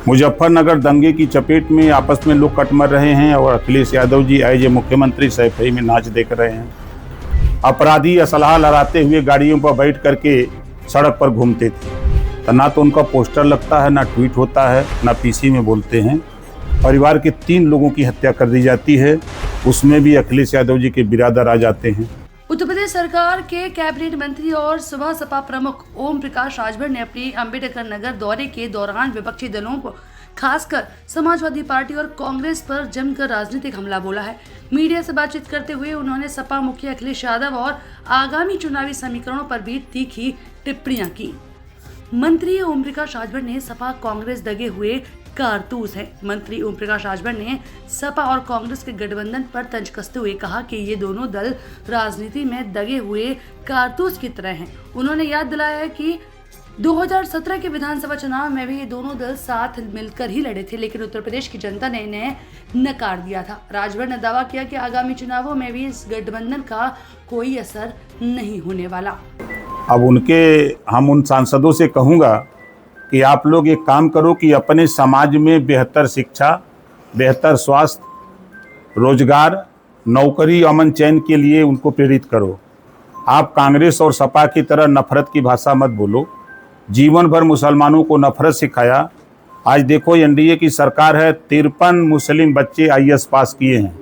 मुजफ्फरनगर दंगे की चपेट में आपस में लोग कट मर रहे हैं और अखिलेश यादव जी एज ए मुख्यमंत्री सैफई में नाच देख रहे हैं। अपराधी असलहा लहराते हुए गाड़ियों पर बैठ करके सड़क पर घूमते थे, तो ना तो उनका पोस्टर लगता है, ना ट्वीट होता है, ना पीसी में बोलते हैं। परिवार के 3 लोगों की हत्या कर दी जाती है, उसमें भी अखिलेश यादव जी के बिरादर आ जाते हैं। उत्तर प्रदेश सरकार के कैबिनेट मंत्री और सुबह सपा प्रमुख ओम प्रकाश राजभर ने अपने अंबेडकर नगर दौरे के दौरान विपक्षी दलों को खासकर समाजवादी पार्टी और कांग्रेस पर जमकर राजनीतिक हमला बोला है। मीडिया से बातचीत करते हुए उन्होंने सपा मुखिया अखिलेश यादव और आगामी चुनावी समीकरणों पर भी तीखी टिप्पणियां की। मंत्री ओम प्रकाश राजभर ने सपा कांग्रेस दगे हुए कारतूस है। मंत्री ओम प्रकाश राजभर ने सपा और कांग्रेस के गठबंधन पर तंज कसते हुए कहा कि ये दोनों दल राजनीति में दगे हुए कारतूस की तरह हैं। उन्होंने याद दिलाया है कि 2017 के विधानसभा चुनाव में भी ये दोनों दल साथ मिलकर ही लड़े थे, लेकिन उत्तर प्रदेश की जनता ने इन्हें नकार दिया था। राजभर ने दावा किया कि आगामी चुनावों में भी इस गठबंधन का कोई असर नहीं होने वाला। अब हम उन सांसदों से कहूँगा कि आप लोग एक काम करो कि अपने समाज में बेहतर शिक्षा, बेहतर स्वास्थ्य, रोजगार, नौकरी, अमन चैन के लिए उनको प्रेरित करो। आप कांग्रेस और सपा की तरह नफरत की भाषा मत बोलो। जीवन भर मुसलमानों को नफरत सिखाया। आज देखो एनडीए की सरकार है, 53 मुस्लिम बच्चे आईएएस पास किए हैं,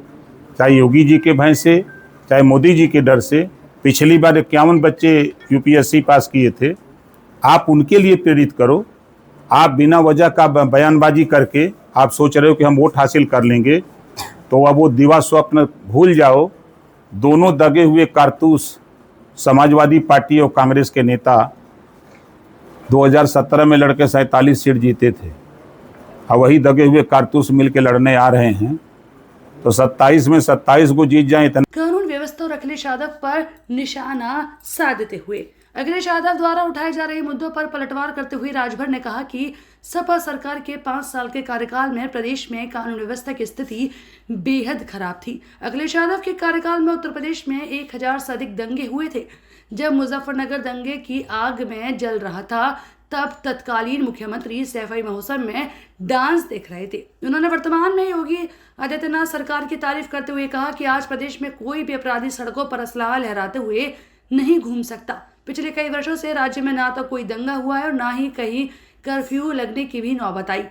चाहे योगी जी के भय से, चाहे मोदी जी के डर से। पिछली बार 51 बच्चे यूपीएससी पास किए थे। आप उनके लिए प्रेरित करो। आप बिना वजह का बयानबाजी करके आप सोच रहे हो कि हम वोट हासिल कर लेंगे, तो अब वो दिवा स्वप्न भूल जाओ। दोनों दगे हुए कारतूस समाजवादी पार्टी और कांग्रेस के नेता 2017 में लड़के 47 सीट जीते थे, और वही दगे हुए कारतूस मिलके लड़ने आ रहे हैं, तो 27 में 27 को जीत जाए। कानून व्यवस्था और अखिलेश यादव पर निशाना साधते हुए अखिलेश यादव द्वारा उठाए जा रहे मुद्दों पर पलटवार करते हुए राजभर ने कहा कि सपा सरकार के 5 साल के कार्यकाल में प्रदेश में कानून व्यवस्था की स्थिति बेहद खराब थी। अखिलेश यादव के कार्यकाल में उत्तर प्रदेश में 1000 से अधिक दंगे हुए थे। जब मुजफ्फरनगर दंगे की आग में जल रहा था, तब तत्कालीन मुख्यमंत्री सैफई महोत्सव में डांस देख रहे थे। उन्होंने वर्तमान में योगी आदित्यनाथ सरकार की तारीफ करते हुए कहा कि आज प्रदेश में कोई भी अपराधी सड़कों पर असलहा लहराते हुए नहीं घूम सकता। पिछले कई वर्षों से राज्य में ना तो कोई दंगा हुआ है और ना ही कहीं कर्फ्यू लगने की भी नौबत आई।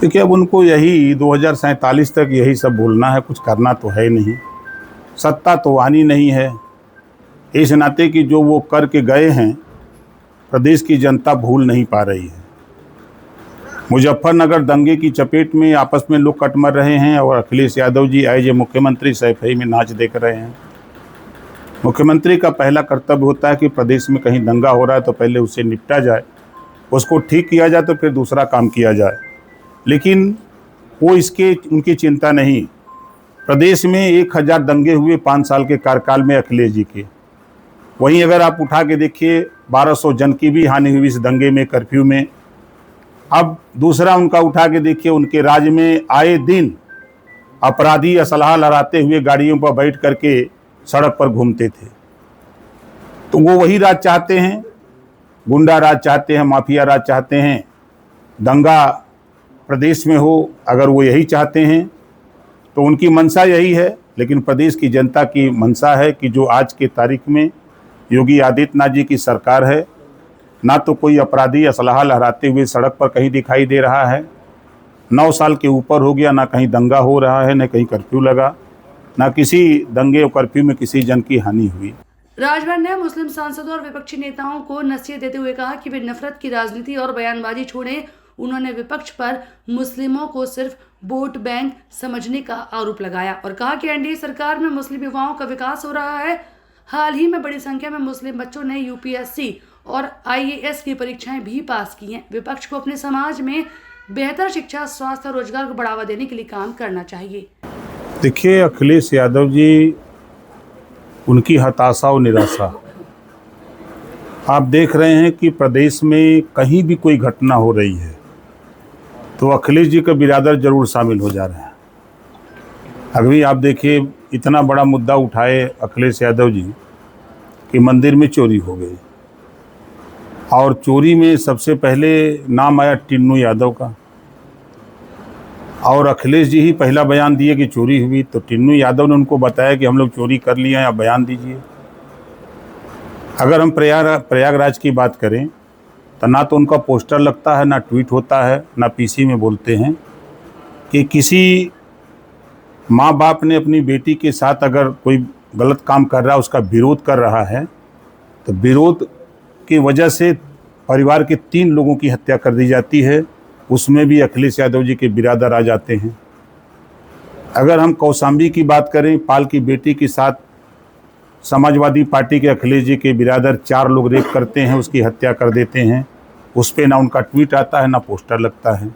देखिए, अब उनको यही 2047 तक यही सब बोलना है, कुछ करना तो है नहीं। सत्ता तो आनी नहीं है। इस नाते कि जो वो करके गए हैं प्रदेश की जनता भूल नहीं पा रही है। मुजफ्फरनगर दंगे की चपेट में आपस में लोग कट मर रहे हैं और अखिलेश यादव जी एज ए मुख्यमंत्री सैफई में नाच देख रहे हैं। मुख्यमंत्री का पहला कर्तव्य होता है कि प्रदेश में कहीं दंगा हो रहा है तो पहले उससे निपटा जाए, उसको ठीक किया जाए तो फिर दूसरा काम किया जाए। लेकिन वो उनकी चिंता नहीं। प्रदेश में 1000 दंगे हुए 5 साल के कार्यकाल में अखिलेश जी के। वहीं अगर आप उठा के देखिए 1200 जन की भी हानि हुई इस दंगे में, कर्फ्यू में। अब दूसरा उनका उठा के देखिए, उनके राज्य में आए दिन अपराधी असलहा लहराते हुए गाड़ियों पर बैठ करके सड़क पर घूमते थे। तो वो वही राज चाहते हैं, गुंडा राज चाहते हैं, माफिया राज चाहते हैं, दंगा प्रदेश में हो। अगर वो यही चाहते हैं तो उनकी मंशा यही है। लेकिन प्रदेश की जनता की मंशा है कि जो आज के तारीख में योगी आदित्यनाथ जी की सरकार है, ना तो कोई अपराधी असलहा लहराते हुए सड़क पर कहीं दिखाई दे रहा है, 9 साल के ऊपर हो गया, ना कहीं दंगा हो रहा है, ना कहीं कर्फ्यू लगा, ना किसी दंगे और कर्फ्यू में किसी जन की हानि हुई। राजभर ने मुस्लिम सांसदों और विपक्षी नेताओं को नसीहत देते हुए कहा कि वे नफरत की राजनीति और बयानबाजी छोड़ें। उन्होंने विपक्ष पर मुस्लिमों को सिर्फ वोट बैंक समझने का आरोप लगाया और कहा कि एनडीए सरकार में मुस्लिम युवाओं का विकास हो रहा है। हाल ही में बड़ी संख्या में मुस्लिम बच्चों ने यूपीएससी और आईएएस की परीक्षाएं भी पास की हैं। विपक्ष को अपने समाज में बेहतर शिक्षा, स्वास्थ्य और रोजगार को बढ़ावा देने के लिए काम करना चाहिए। देखिए, अखिलेश यादव जी, उनकी हताशा और निराशा आप देख रहे हैं कि प्रदेश में कहीं भी कोई घटना हो रही है तो अखिलेश जी का बिरादर जरूर शामिल हो जा रहे हैं। अभी आप देखिए, इतना बड़ा मुद्दा उठाए अखिलेश यादव जी कि मंदिर में चोरी हो गई, और चोरी में सबसे पहले नाम आया टिन्नू यादव का। और अखिलेश जी ही पहला बयान दिए कि चोरी हुई, तो टिन्नू यादव ने उनको बताया कि हम लोग चोरी कर लिए हैं, आप बयान दीजिए। अगर हम प्रयागराज की बात करें तो ना तो उनका पोस्टर लगता है, ना ट्वीट होता है, ना पीसी में बोलते हैं कि किसी माँ बाप ने अपनी बेटी के साथ अगर कोई गलत काम कर रहा है, उसका विरोध कर रहा है, तो विरोध की वजह से परिवार के 3 लोगों की हत्या कर दी जाती है, उसमें भी अखिलेश यादव जी के बिरादर आ जाते हैं। अगर हम कौशाम्बी की बात करें, पाल की बेटी के साथ समाजवादी पार्टी के अखिलेश जी के बिरादर 4 लोग रेप करते हैं, उसकी हत्या कर देते हैं, उस पर ना उनका ट्वीट आता है, ना पोस्टर लगता है।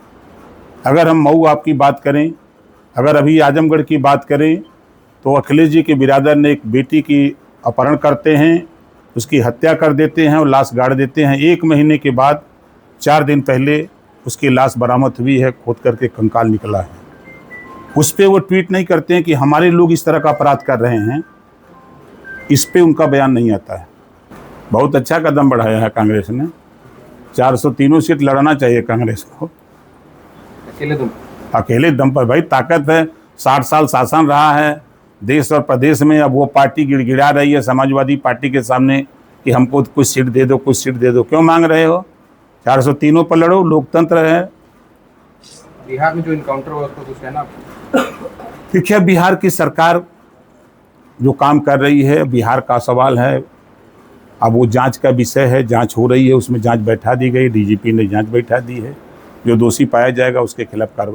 अगर हम मऊ आपकी बात करें, अगर अभी आजमगढ़ की बात करें, तो अखिलेश जी के बिरादर ने एक बेटी की अपहरण करते हैं, उसकी हत्या कर देते हैं और लाश गाड़ देते हैं। 1 महीने के बाद 4 दिन पहले उसकी लाश बरामद हुई है, खोद करके कंकाल निकला है। उस पर वो ट्वीट नहीं करते हैं कि हमारे लोग इस तरह का अपराध कर रहे हैं, इस पे उनका बयान नहीं आता है। बहुत अच्छा कदम बढ़ाया है कांग्रेस ने, 403 सीट लड़ना चाहिए कांग्रेस को अकेले दम पर। भाई ताकत है, 60 साल शासन रहा है देश और प्रदेश में। अब वो पार्टी गिड़गिड़ा रही है समाजवादी पार्टी के सामने कि हमको कुछ सीट दे दो, कुछ सीट दे दो। क्यों मांग रहे हो? 403 पर लड़ो, लोकतंत्र है। बिहार में जो इनकाउंटर हुआ उसको कुछ कहना? देखिए, बिहार की सरकार जो काम कर रही है, बिहार का सवाल है। अब वो जांच का विषय है, जांच हो रही है, उसमें जांच बैठा दी गई, डीजीपी ने जांच बैठा दी है। जो दोषी पाया जाएगा उसके खिलाफ कार्रवाई